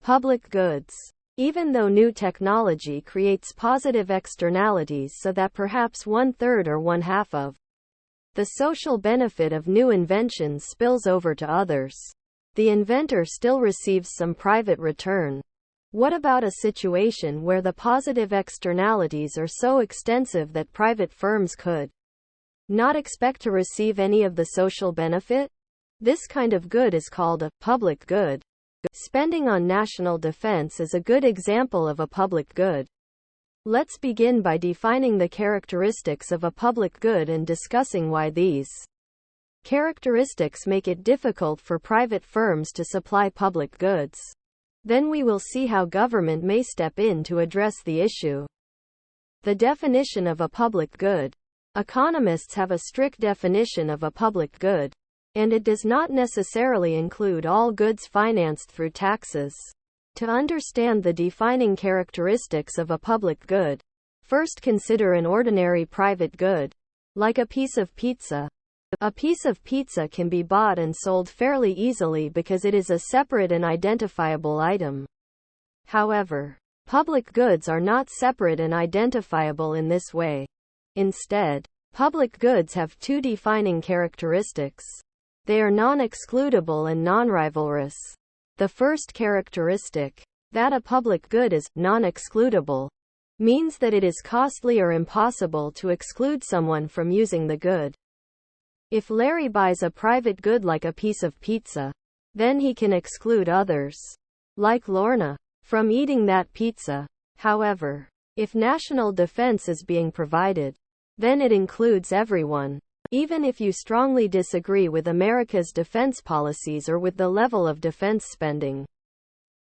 Public goods. Even though new technology creates positive externalities so that perhaps 1/3 or 1/2 of the social benefit of new inventions spills over to others, the inventor still receives some private return. What about a situation where the positive externalities are so extensive that private firms could not expect to receive any of the social benefit? This kind of good is called a public good. Spending on national defense is a good example of a public good. Let's begin by defining the characteristics of a public good and discussing why these characteristics make it difficult for private firms to supply public goods. Then we will see how government may step in to address the issue. The definition of a public good. Economists have a strict definition of a public good, and it does not necessarily include all goods financed through taxes. To understand the defining characteristics of a public good, first consider an ordinary private good, like a piece of pizza. A piece of pizza can be bought and sold fairly easily because it is a separate and identifiable item. However, public goods are not separate and identifiable in this way. Instead, public goods have two defining characteristics. They are non-excludable and non-rivalrous. The first characteristic, that a public good is non-excludable, means that it is costly or impossible to exclude someone from using the good. If Larry buys a private good like a piece of pizza, then he can exclude others, like Lorna, from eating that pizza. However, if national defense is being provided, then it includes everyone. Even if you strongly disagree with America's defense policies or with the level of defense spending,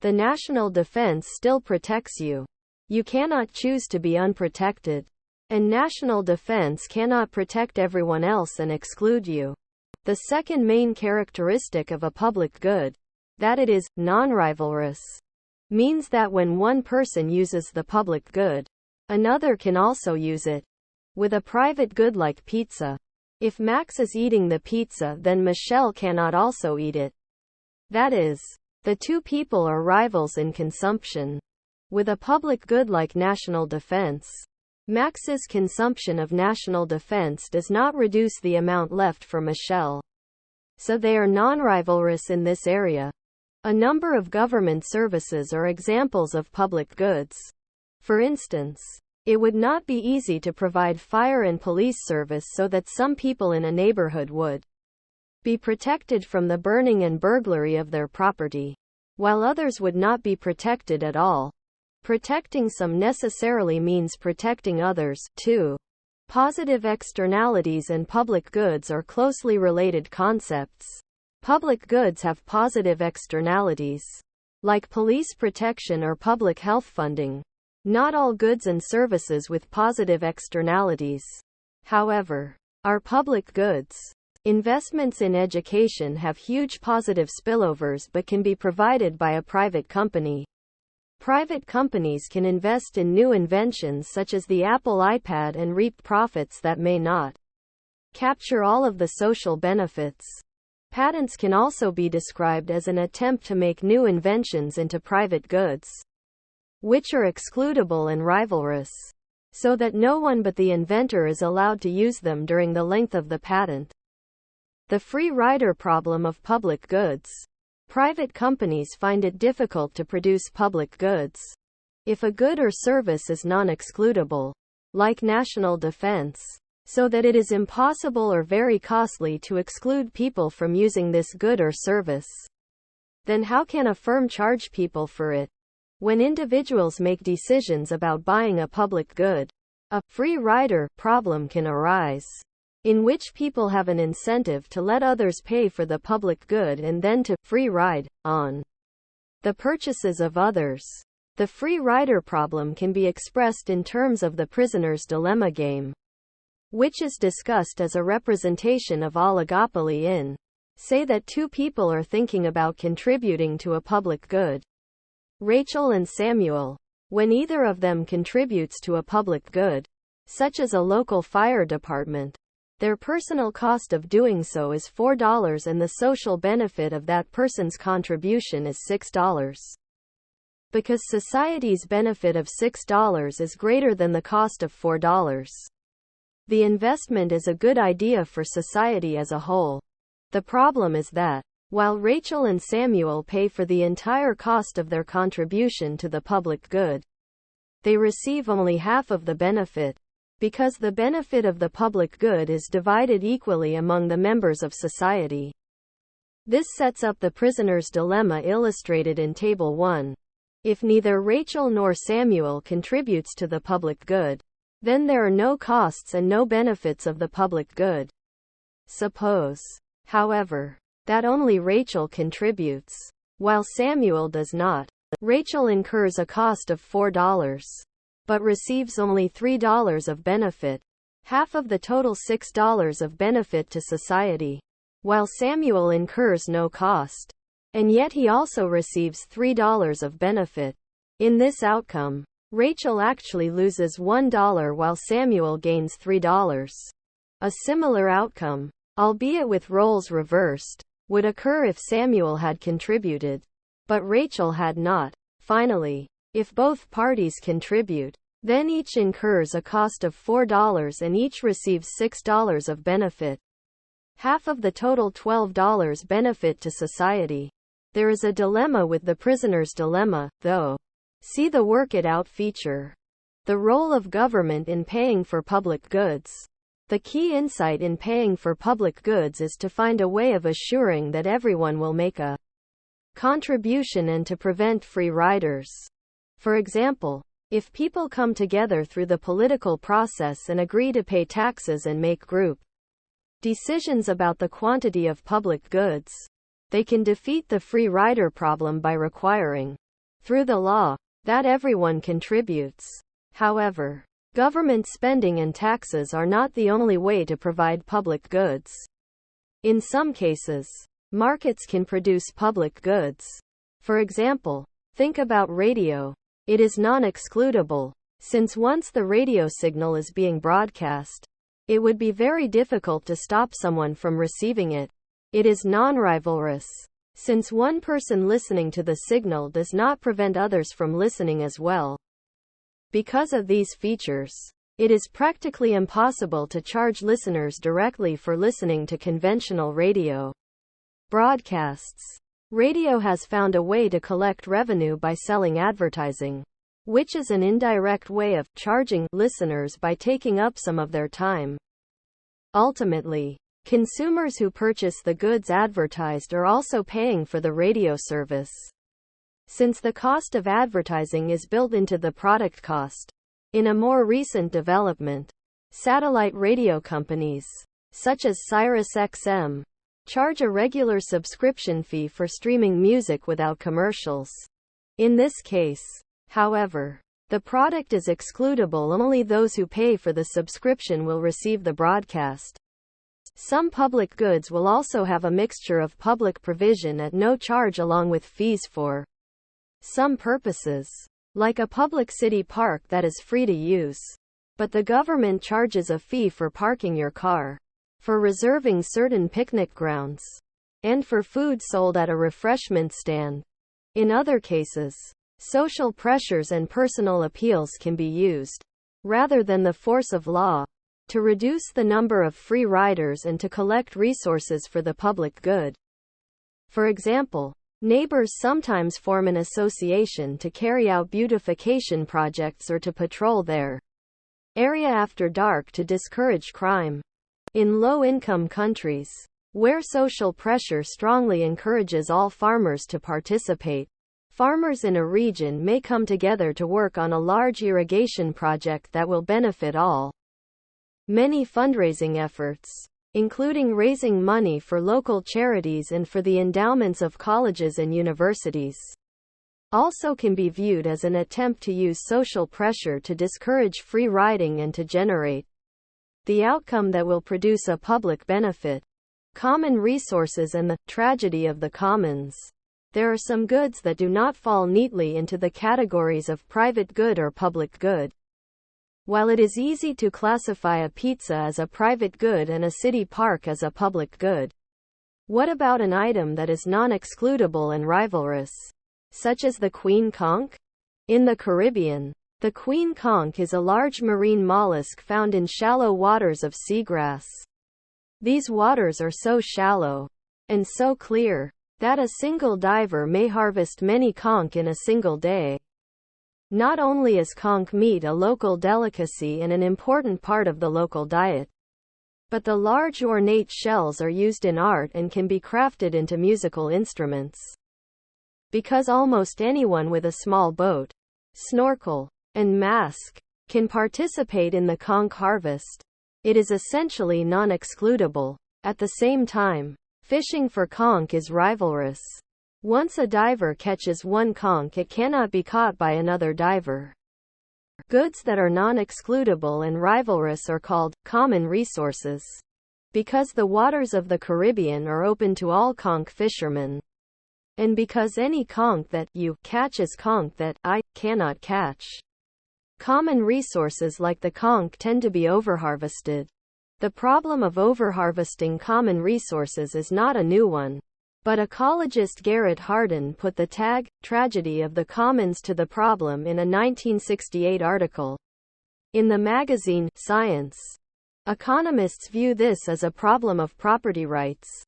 the national defense still protects you. You cannot choose to be unprotected. And national defense cannot protect everyone else and exclude you. The second main characteristic of a public good, that it is non-rivalrous, means that when one person uses the public good, another can also use it. With a private good like pizza, if Max is eating the pizza, then Michelle cannot also eat it. That is, the two people are rivals in consumption. With a public good like national defense, Max's consumption of national defense does not reduce the amount left for Michelle. So they are non-rivalrous in this area. A number of government services are examples of public goods. For instance, it would not be easy to provide fire and police service so that some people in a neighborhood would be protected from the burning and burglary of their property, while others would not be protected at all. Protecting some necessarily means protecting others, too. Positive externalities and public goods are closely related concepts. Public goods have positive externalities, like police protection or public health funding. Not all goods and services with positive externalities, however, are public goods. Investments in education have huge positive spillovers but can be provided by a private company. Private companies can invest in new inventions such as the Apple iPad and reap profits that may not capture all of the social benefits. Patents can also be described as an attempt to make new inventions into private goods, which are excludable and rivalrous, so that no one but the inventor is allowed to use them during the length of the patent. The free rider problem of public goods. Private companies find it difficult to produce public goods. If a good or service is non-excludable, like national defense, so that it is impossible or very costly to exclude people from using this good or service, then how can a firm charge people for it? When individuals make decisions about buying a public good, a free rider problem can arise, in which people have an incentive to let others pay for the public good and then to free ride on the purchases of others. The free rider problem can be expressed in terms of the prisoner's dilemma game, which is discussed as a representation of oligopoly in, say that two people are thinking about contributing to a public good. Rachel and Samuel. When either of them contributes to a public good, such as a local fire department, their personal cost of doing so is $4 and the social benefit of that person's contribution is $6. because society's benefit of $6 is greater than the cost of $4. The investment is a good idea for society as a whole. The problem is that, while Rachel and Samuel pay for the entire cost of their contribution to the public good, they receive only half of the benefit, because the benefit of the public good is divided equally among the members of society. This sets up the prisoner's dilemma illustrated in Table 1. If neither Rachel nor Samuel contributes to the public good, then there are no costs and no benefits of the public good. Suppose, however, that only Rachel contributes, while Samuel does not. Rachel incurs a cost of $4, but receives only $3 of benefit, half of the total $6 of benefit to society, while Samuel incurs no cost, and yet he also receives $3 of benefit. In this outcome, Rachel actually loses $1 while Samuel gains $3. A similar outcome, albeit with roles reversed, would occur if Samuel had contributed, but Rachel had not. Finally, if both parties contribute, then each incurs a cost of $4 and each receives $6 of benefit, half of the total $12 benefit to society. There is a dilemma with the prisoner's dilemma, though. See the Work It Out feature. The role of government in paying for public goods. The key insight in paying for public goods is to find a way of assuring that everyone will make a contribution and to prevent free riders. For example, if people come together through the political process and agree to pay taxes and make group decisions about the quantity of public goods, they can defeat the free rider problem by requiring, through the law, that everyone contributes. However, government spending and taxes are not the only way to provide public goods. In some cases, markets can produce public goods. For example, think about radio. It is non-excludable, since once the radio signal is being broadcast, it would be very difficult to stop someone from receiving it. It is non-rivalrous, since one person listening to the signal does not prevent others from listening as well. Because of these features, it is practically impossible to charge listeners directly for listening to conventional radio broadcasts. Radio has found a way to collect revenue by selling advertising, which is an indirect way of charging listeners by taking up some of their time. Ultimately, consumers who purchase the goods advertised are also paying for the radio service, since the cost of advertising is built into the product cost. In a more recent development, satellite radio companies, such as SiriusXM, charge a regular subscription fee for streaming music without commercials. In this case, however, the product is excludable. Only those who pay for the subscription will receive the broadcast. Some public goods will also have a mixture of public provision at no charge along with fees for some purposes, like a public city park that is free to use, but the government charges a fee for parking your car, for reserving certain picnic grounds, and for food sold at a refreshment stand. In other cases, social pressures and personal appeals can be used, rather than the force of law, to reduce the number of free riders and to collect resources for the public good. For example, neighbors sometimes form an association to carry out beautification projects or to patrol their area after dark to discourage crime. In low-income countries, where social pressure strongly encourages all farmers to participate, farmers in a region may come together to work on a large irrigation project that will benefit all. Many fundraising efforts, including raising money for local charities and for the endowments of colleges and universities, also can be viewed as an attempt to use social pressure to discourage free riding and to generate the outcome that will produce a public benefit. Common resources and the tragedy of the commons. There are some goods that do not fall neatly into the categories of private good or public good. While it is easy to classify a pizza as a private good and a city park as a public good, what about an item that is non-excludable and rivalrous, such as the Queen conch? In the Caribbean, the queen conch is a large marine mollusk found in shallow waters of seagrass. These waters are so shallow and so clear that a single diver may harvest many conch in a single day. Not only is conch meat a local delicacy and an important part of the local diet, but the large ornate shells are used in art and can be crafted into musical instruments. Because almost anyone with a small boat, snorkel, and mask can participate in the conch harvest, it is essentially non-excludable. At the same time, fishing for conch is rivalrous. Once a diver catches one conch, it cannot be caught by another diver. Goods that are non-excludable and rivalrous are called common resources, because the waters of the Caribbean are open to all conch fishermen, and because any conch that you catch is conch that I cannot catch. Common resources like the conch tend to be overharvested. The problem of overharvesting common resources is not a new one, but ecologist Garrett Hardin put the tag, "Tragedy of the Commons" to the problem in a 1968 article in the magazine, Science. Economists view this as a problem of property rights.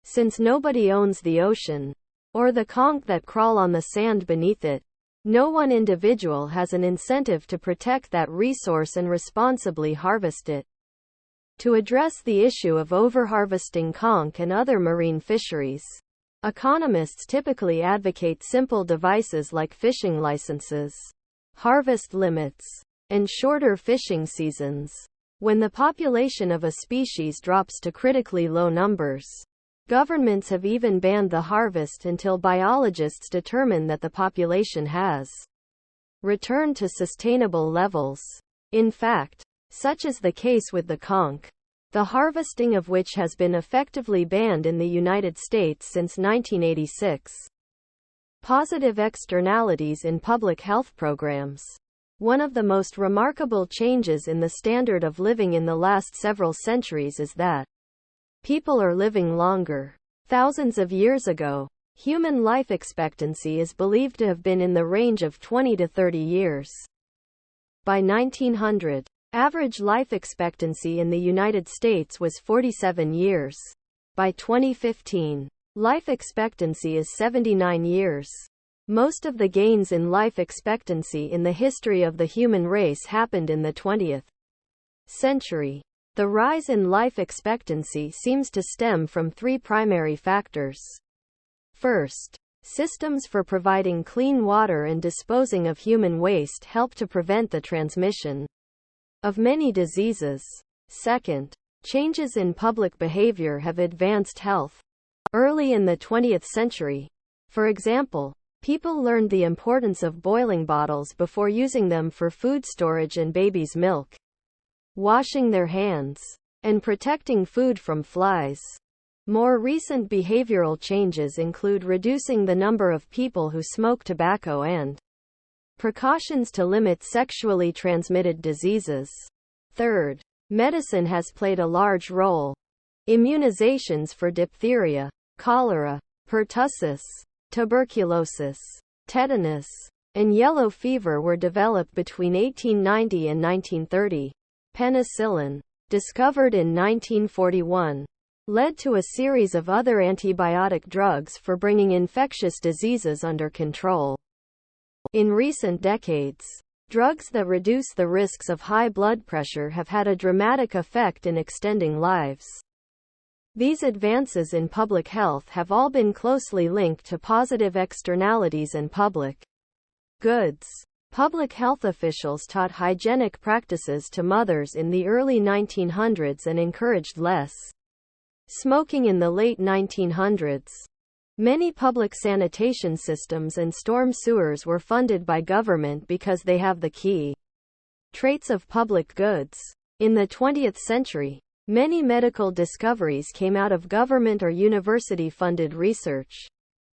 Since nobody owns the ocean, or the conch that crawl on the sand beneath it, no one individual has an incentive to protect that resource and responsibly harvest it. To address the issue of overharvesting conch and other marine fisheries, economists typically advocate simple devices like fishing licenses, harvest limits, and shorter fishing seasons. When the population of a species drops to critically low numbers, governments have even banned the harvest until biologists determine that the population has returned to sustainable levels. In fact, such is the case with the conch, the harvesting of which has been effectively banned in the United States since 1986. Positive externalities in public health programs. One of the most remarkable changes in the standard of living in the last several centuries is that people are living longer. Thousands of years ago, human life expectancy is believed to have been in the range of 20 to 30 years. By 1900, average life expectancy in the United States was 47 years. By 2015, life expectancy is 79 years. Most of the gains in life expectancy in the history of the human race happened in the 20th century. The rise in life expectancy seems to stem from three primary factors. First, systems for providing clean water and disposing of human waste help to prevent the transmission of many diseases. Second, changes in public behavior have advanced health. Early in the 20th century, for example, people learned the importance of boiling bottles before using them for food storage and baby's milk, washing their hands, and protecting food from flies. More recent behavioral changes include reducing the number of people who smoke tobacco and precautions to limit sexually transmitted diseases. Third, medicine has played a large role. Immunizations for diphtheria, cholera, pertussis, tuberculosis, tetanus, and yellow fever were developed between 1890 and 1930. Penicillin, discovered in 1941, led to a series of other antibiotic drugs for bringing infectious diseases under control. In recent decades, drugs that reduce the risks of high blood pressure have had a dramatic effect in extending lives. These advances in public health have all been closely linked to positive externalities and public goods. Public health officials taught hygienic practices to mothers in the early 1900s and encouraged less smoking in the late 1900s. Many public sanitation systems and storm sewers were funded by government because they have the key traits of public goods. In the 20th century, many medical discoveries came out of government or university-funded research.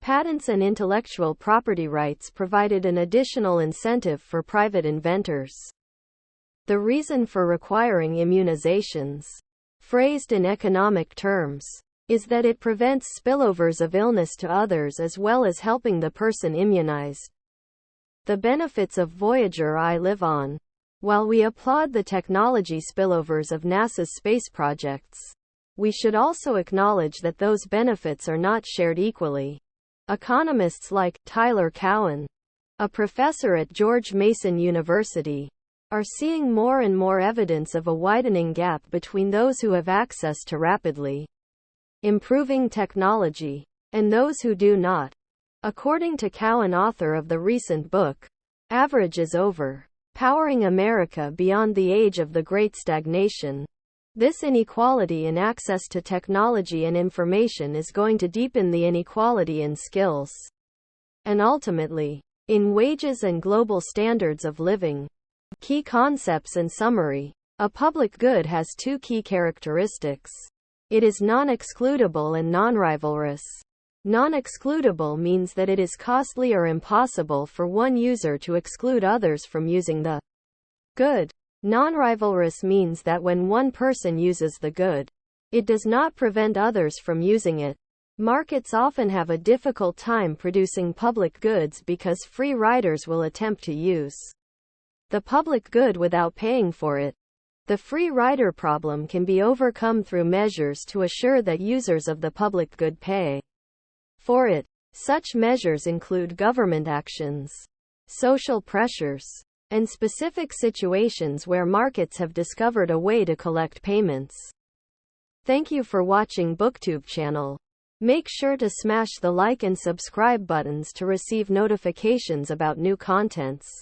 Patents and intellectual property rights provided an additional incentive for private inventors. The reason for requiring immunizations, phrased in economic terms, is that it prevents spillovers of illness to others as well as helping the person immunized. The benefits of Voyager I live on. While we applaud the technology spillovers of NASA's space projects, we should also acknowledge that those benefits are not shared equally. Economists like Tyler Cowen, a professor at George Mason University, are seeing more and more evidence of a widening gap between those who have access to rapidly improving technology and those who do not. According to Cowen, author of the recent book, Average is Over, Powering America Beyond the Age of the Great Stagnation, this inequality in access to technology and information is going to deepen the inequality in skills and ultimately in wages and global standards of living. Key concepts and summary. A public good has two key characteristics. It is non-excludable and non-rivalrous. Non-excludable means that it is costly or impossible for one user to exclude others from using the good. Non-rivalrous means that when one person uses the good, it does not prevent others from using it. Markets often have a difficult time producing public goods because free riders will attempt to use the public good without paying for it. The free rider problem can be overcome through measures to assure that users of the public good pay for it. Such measures include government actions, social pressures, and specific situations where markets have discovered a way to collect payments. Thank you for watching BookTube channel. Make sure to smash the like and subscribe buttons to receive notifications about new contents.